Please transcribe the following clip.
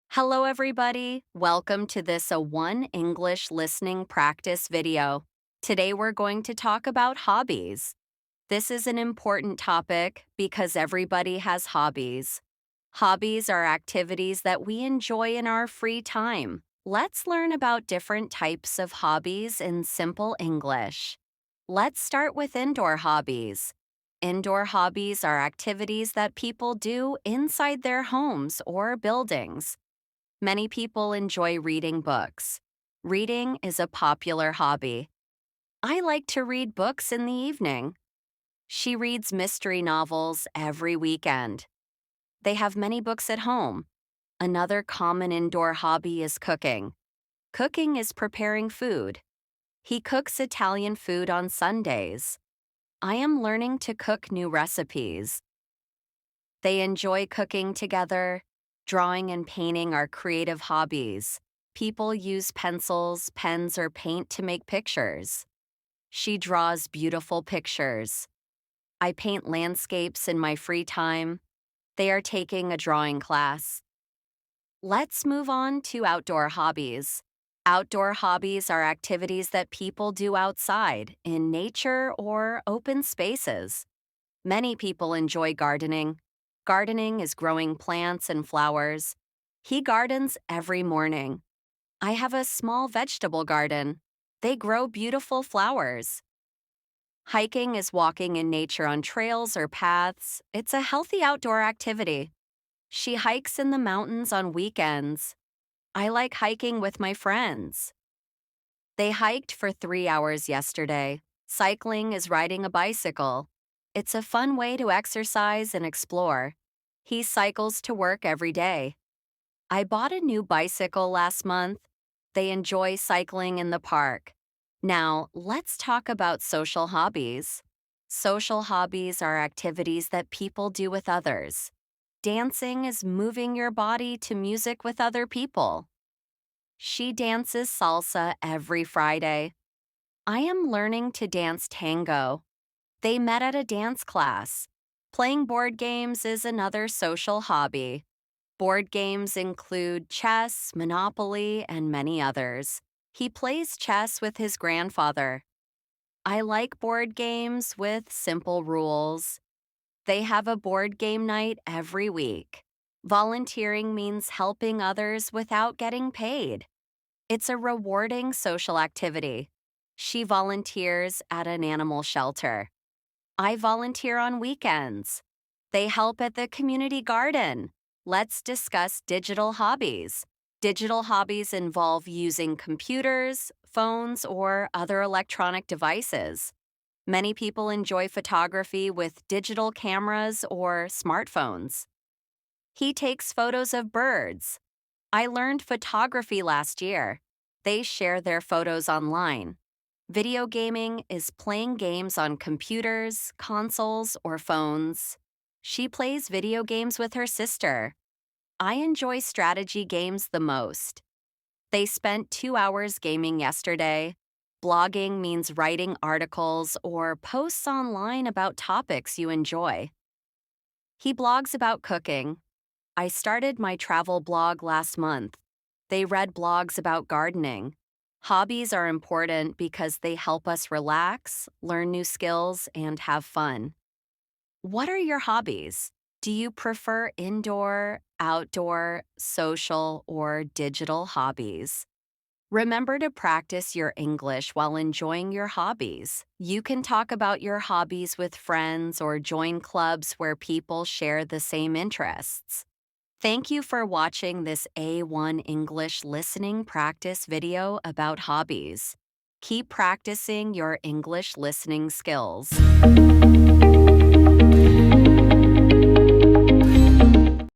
Hello everybody, welcome to this A1 English listening practice video. Today we're going to talk about hobbies. This is an important topic because everybody has hobbies. Hobbies are activities that we enjoy in our free time. Let's learn about different types of hobbies in simple English. Let's start with indoor hobbies. Indoor hobbies are activities that people do inside their homes or buildings. Many people enjoy reading books. Reading is a popular hobby. I like to read books in the evening. She reads mystery novels every weekend. They have many books at home. Another common indoor hobby is cooking. Cooking is preparing food. He cooks Italian food on Sundays. I am learning to cook new recipes. They enjoy cooking together. Drawing and painting are creative hobbies. People use pencils, pens, or paint to make pictures. She draws beautiful pictures. I paint landscapes in my free time. They are taking a drawing class. Let's move on to outdoor hobbies. Outdoor hobbies are activities that people do outside, in nature or open spaces. Many people enjoy gardening. Gardening is growing plants and flowers. He gardens every morning. I have a small vegetable garden. They grow beautiful flowers. Hiking is walking in nature on trails or paths. It's a healthy outdoor activity. She hikes in the mountains on weekends. I like hiking with my friends. They hiked for 3 hours yesterday. Cycling is riding a bicycle. It's a fun way to exercise and explore. He cycles to work every day. I bought a new bicycle last month. They enjoy cycling in the park. Now, let's talk about social hobbies. Social hobbies are activities that people do with others. Dancing is moving your body to music with other people. She dances salsa every Friday. I am learning to dance tango. They met at a dance class. Playing board games is another social hobby. Board games include chess, Monopoly, and many others. He plays chess with his grandfather. I like board games with simple rules. They have a board game night every week. Volunteering means helping others without getting paid. It's a rewarding social activity. She volunteers at an animal shelter. I volunteer on weekends. They help at the community garden. Let's discuss digital hobbies. Digital hobbies involve using computers, phones, or other electronic devices. Many people enjoy photography with digital cameras or smartphones. He takes photos of birds. I learned photography last year. They share their photos online. Video gaming is playing games on computers, consoles, or phones. She plays video games with her sister. I enjoy strategy games the most. They spent 2 hours gaming yesterday. Blogging means writing articles or posts online about topics you enjoy. He blogs about cooking. I started my travel blog last month. They read blogs about gardening. Hobbies are important because they help us relax, learn new skills, and have fun. What are your hobbies? Do you prefer indoor, outdoor, social, or digital hobbies? Remember to practice your English while enjoying your hobbies. You can talk about your hobbies with friends or join clubs where people share the same interests. Thank you for watching this A1 English listening practice video about hobbies. Keep practicing your English listening skills.